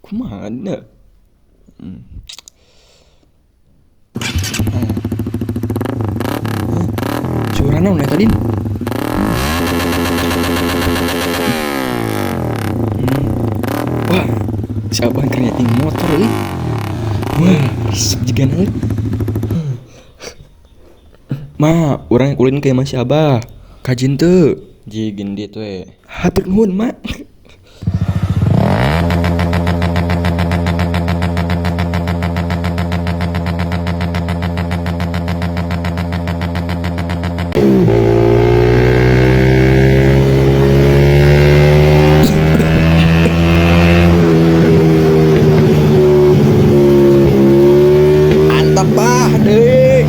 Kumana? Suara naon eta din? Wah, si abah keur nyeting motor euy. Wah, resep jigan euy. Ma, urang ulin ke Mas Abah. Kajin teu. Jigin dieu teh. Hatur nuhun, Ma. Mantap, Bah, deui.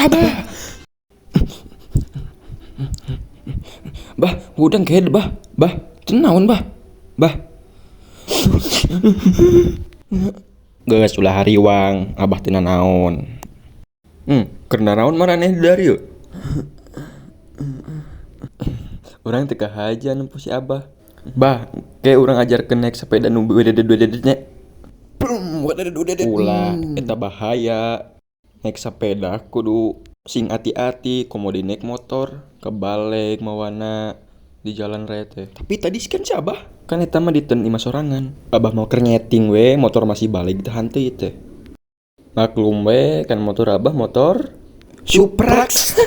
Abah. Bah, udang kayak bah. Bah, tenaun bah. Bah. Geus ulah hariwang, abah teu nanaon. Keur nanaon maraneh dari yeuh. Urang teu kahaja nempo si abah. Bah, kayak urang ajarkeun naik sepeda nu wededed nya. Wededed. Ulah, eta bahaya. Naik sepeda kudu sing hati-hati, komo naik motor kebalik mawana di jalan raya teh. Tapi tadi kan si abah kan eta mah diteun 5 sorangan. Abah mau keur nyeting we, motor masih balik teh hanteu teh. Maklum we kan motor abah motor Suprax.